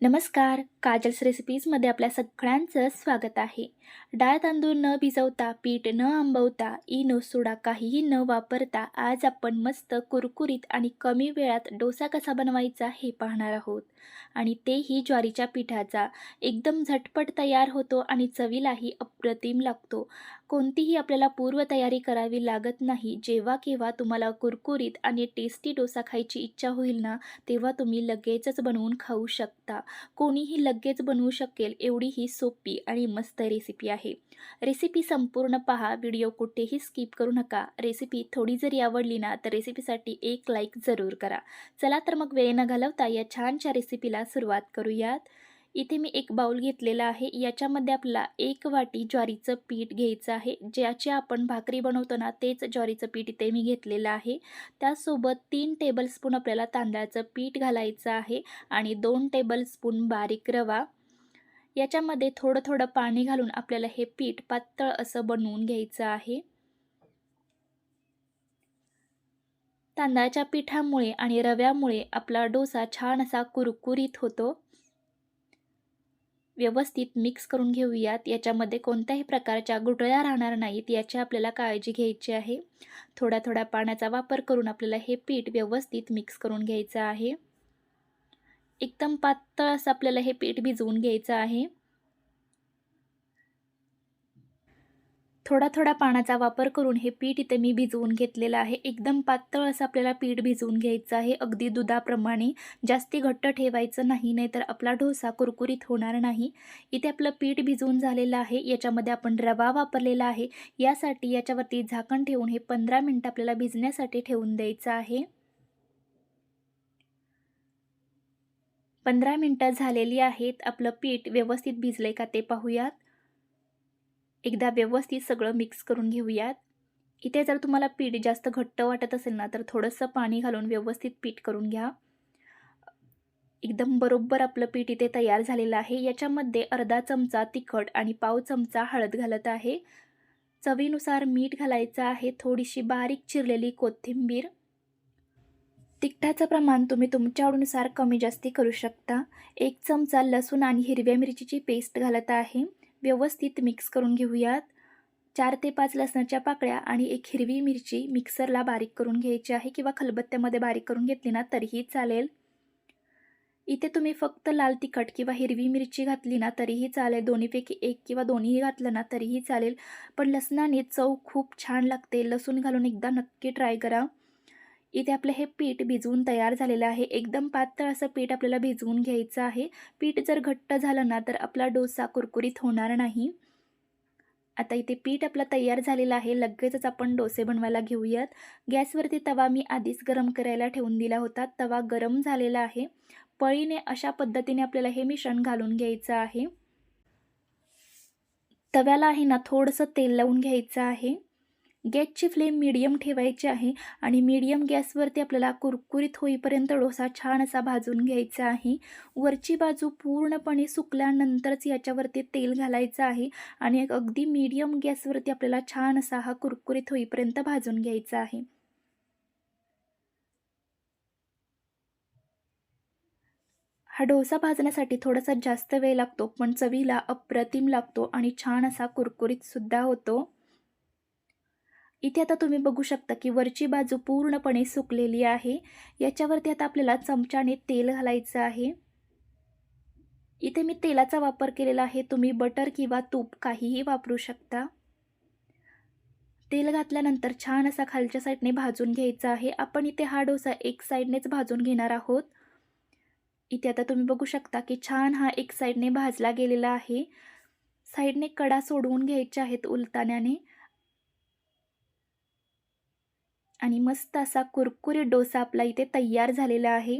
नमस्कार, काजल्स रेसिपीजमध्ये आपल्या सगळ्यांचं स्वागत आहे. डाळ तांदूळ न भिजवता, पीठ न आंबवता, इनो सोडा काहीही न वापरता आज आपण मस्त कुरकुरीत आणि कमी वेळात डोसा कसा बनवायचा हे पाहणार आहोत. आणि तेही ज्वारीच्या पिठाचा. एकदम झटपट तयार होतो आणि चवीलाही अप्रतिम लागतो. कोणतीही आपल्याला पूर्वतयारी करावी लागत नाही. जेव्हा केव्हा तुम्हाला कुरकुरीत आणि टेस्टी डोसा खायची इच्छा होईल ना, तेव्हा तुम्ही लगेचच बनवून खाऊ शकता. कोणीही लगेच बनवू शकेल एवढी ही सोपी आणि मस्त रेसिपी आहे. रेसिपी संपूर्ण पहा, व्हिडिओ कुठेही स्किप करू नका. रेसिपी थोडी जरी आवडली ना तर रेसिपीसाठी एक लाईक जरूर करा. चला तर मग वेळ न घालवता या छानशा रेसिपीला सुरुवात करूयात. इथे मी एक बाउल घेतलेला आहे. याच्यामध्ये आपल्याला 1 वाटी ज्वारीचं पीठ घ्यायचं आहे. ज्याची आपण भाकरी बनवतो ना तेच ज्वारीचं पीठ इथे मी घेतलेलं आहे. त्यासोबत 3 टेबलस्पून आपल्याला तांदळाचं पीठ घालायचं आहे आणि 2 टेबलस्पून बारीक रवा. याच्यामध्ये थोडं थोडं पाणी घालून आपल्याला हे पीठ पातळ असं बनवून घ्यायचं आहे. तांदळाच्या पिठामुळे आणि रव्यामुळे आपला डोसा छान असा कुरकुरीत होतो. व्यवस्थित मिक्स करून घेऊयात. याच्यामध्ये कोणत्याही प्रकारच्या गुठळ्या राहणार नाहीत याची आपल्याला काळजी घ्यायची आहे. थोड्या थोड्या पाण्याचा वापर करून आपल्याला हे पीठ व्यवस्थित मिक्स करून घ्यायचं आहे. एकदम पातळ असं आपल्याला हे पीठ भिजवून घ्यायचं आहे. थोडा थोडा पाण्याचा वापर करून हे पीठ इथे मी भिजवून घेतलेलं आहे. एकदम पातळ असं आपल्याला पीठ भिजवून घ्यायचं आहे, अगदी दुधाप्रमाणे. जास्ती घट्ट ठेवायचं नाही, नाहीतर आपला डोसा कुरकुरीत होणार नाही. इथे आपलं पीठ भिजवून झालेलं आहे. याच्यामध्ये आपण रवा वापरलेला आहे. यासाठी याच्यावरती झाकण ठेवून हे 15 मिनिटं आपल्याला भिजण्यासाठी ठेवून द्यायचं आहे. 15 मिनिटं झालेली आहेत. आपलं पीठ व्यवस्थित भिजलंय का ते पाहूयात. एकदा व्यवस्थित सगळं मिक्स करून घेऊयात. इथे जर तुम्हाला पीठ जास्त घट्ट वाटत असेल ना तर थोडंसं पाणी घालून व्यवस्थित पीठ करून घ्या. एकदम बरोबर आपलं पीठ इथे तयार झालेलं आहे. याच्यामध्ये अर्धा चमचा तिखट आणि पाव चमचा हळद घालत आहे. चवीनुसार मीठ घालायचं आहे. थोडीशी बारीक चिरलेली कोथिंबीर. तिखटाचं प्रमाण तुम्ही तुमच्या आवडीनुसार कमी जास्ती करू शकता. 1 चमचा लसूण आणि हिरव्या मिरचीची पेस्ट घालत आहे. व्यवस्थित मिक्स करून घेऊयात. 4 ते 5 लसणाच्या पाकळ्या आणि 1 हिरवी मिरची मिक्सरला बारीक करून घ्यायची आहे किंवा खलबत्त्यामध्ये बारीक करून घेतली ना तरीही चालेल. इथे तुम्ही फक्त लाल तिखट किंवा हिरवी मिरची घातली ना तरीही चालेल. दोन्हीपैकी एक किंवा दोन्हीही घातलं ना तरीही चालेल. पण लसणाने चव खूप छान लागते. लसूण घालून एकदा नक्की ट्राय करा. इथे आपलं हे पीठ भिजवून तयार झालेलं आहे. एकदम पातळ असं पीठ आपल्याला भिजवून घ्यायचं आहे. पीठ जर घट्ट झालं ना तर आपला डोसा कुरकुरीत होणार नाही. आता इथे पीठ आपलं तयार झालेलं आहे. लगेचच आपण डोसे बनवायला घेऊयात. गॅसवरती तवा मी आधीच गरम करायला ठेवून दिला होता. तवा गरम झालेला आहे. पळीने अशा पद्धतीने आपल्याला हे मिश्रण घालून घ्यायचं आहे. तव्याला आहे ना थोडंसं तेल लावून घ्यायचं आहे. गॅसची फ्लेम मीडियम ठेवायची आहे आणि मीडियम गॅसवरती आपल्याला कुरकुरीत होईपर्यंत डोसा छान असा भाजून घ्यायचा आहे. वरची बाजू पूर्णपणे सुकल्यानंतरच याच्यावरती तेल घालायचं आहे आणि अगदी मीडियम गॅसवरती आपल्याला छान असा हा कुरकुरीत होईपर्यंत भाजून घ्यायचा आहे. हा डोसा भाजण्यासाठी थोडासा जास्त वेळ लागतो, पण चवीला अप्रतिम लागतो आणि छान असा कुरकुरीतसुद्धा होतो. इथे आता तुम्ही बघू शकता की वरची बाजू पूर्णपणे सुकलेली आहे. याच्यावरती आता आपल्याला चमच्याने तेल घालायचं आहे. इथे मी तेलाचा वापर केलेला आहे. तुम्ही बटर किंवा तूप काहीही वापरू शकता. तेल घातल्यानंतर छान असा खालच्या साईडने भाजून घ्यायचा आहे. आपण इथे हा डोसा एक साईडनेच भाजून घेणार आहोत. इथे आता तुम्ही बघू शकता की छान हा एक साईडने भाजला गेलेला आहे. साईडने कडा सोडवून घ्यायच्या आहेत उलताण्याने. आणि मस्त असा कुरकुरीत डोसा आपला इथे तयार झालेला आहे.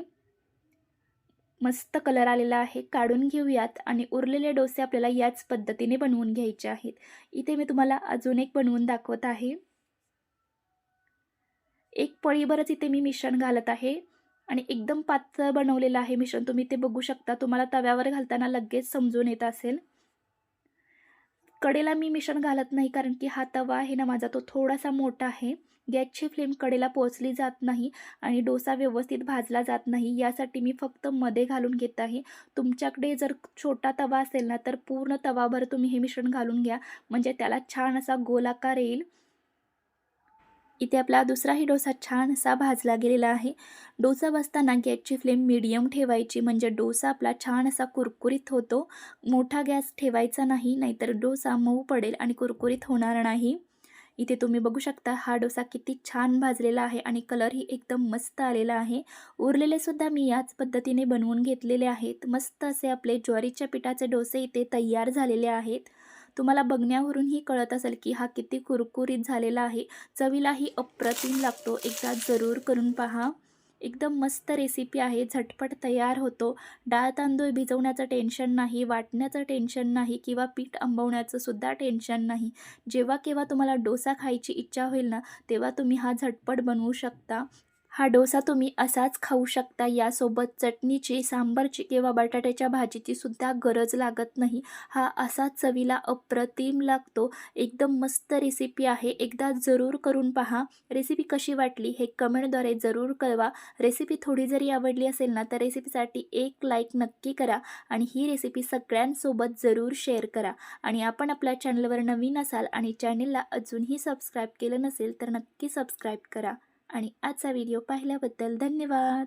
मस्त कलर आलेला आहे. काढून घेऊयात आणि उरलेले डोसे आपल्याला याच पद्धतीने बनवून घ्यायचे आहेत. इथे मी तुम्हाला अजून एक बनवून दाखवत आहे. एक पळीभरच इथे मी मिश्रण घालत आहे आणि एकदम पातळ बनवलेलं आहे मिश्रण. तुम्ही ते बघू शकता. तुम्हाला तव्यावर घालताना लगेच समजून येत असेल. कडेला मी मिश्रण घालत नाही कारण की हा तवा आहे ना माझा तो थोडासा मोठा आहे. गॅसची फ्लेम कडेला पोहोचली जात नाही आणि डोसा व्यवस्थित भाजला जात नाही, यासाठी मी फक्त मध्ये घालून घेत आहे. तुमच्याकडे जर छोटा तवा असेल ना, तर पूर्ण तवाभर तुम्ही हे मिश्रण घालून घ्या, म्हणजे त्याला छान असा गोलाकार येईल. इथे आपला दुसराही डोसा छान असा भाजला गेलेला आहे. डोसा भाजताना गॅसची फ्लेम मीडियम ठेवायची, म्हणजे डोसा आपला छान असा कुरकुरीत होतो. मोठा गॅस ठेवायचा नाही, नाहीतर डोसा मऊ पडेल आणि कुरकुरीत होणार नाही. इथे तुम्ही बघू शकता हा डोसा किती छान भाजलेला आहे आणि कलरही एकदम मस्त आलेला आहे. उरलेले सुद्धा मी याच पद्धतीने बनवून घेतलेले आहेत. मस्त असे आपले ज्वारीच्या पिठाचे डोसे इथे तयार झालेले आहेत. तुम्हाला बघण्यावरूनही कळत असेल की हा किती कुरकुरीत झालेला आहे. चवीलाही अप्रतिम लागतो. एकदा जरूर करून पहा. एकदम मस्त रेसिपी आहे, झटपट तयार होतो. डाळ तांदूळ भिजवण्याचं टेन्शन नाही, वाटण्याचं टेन्शन नाही किंवा पीठ आंबवण्याचं सुद्धा टेन्शन नाही. जेव्हा केव्हा तुम्हाला डोसा खायची इच्छा होईल ना, तेव्हा तुम्ही हा झटपट बनवू शकता. हा डोसा तुम्ही असाच खाऊ शकता. यासोबत चटणीची, सांबारची किंवा बटाट्याच्या भाजीची सुद्धा गरज लागत नाही. हा असाच चवीला अप्रतिम लागतो. एकदम मस्त रेसिपी आहे. एकदा जरूर करून पहा. रेसिपी कशी वाटली हे कमेंटद्वारे जरूर कळवा. रेसिपी थोडी जरी आवडली असेल ना, तर रेसिपीसाठी एक लाईक नक्की करा आणि ही रेसिपी सगळ्यांसोबत जरूर शेअर करा. आणि आपण आपल्या चॅनलवर नवीन असाल आणि चॅनलला अजूनही सबस्क्राईब केलं नसेल, तर नक्की सबस्क्राईब करा. आणि आजचा व्हिडिओ पाहिल्याबद्दल धन्यवाद.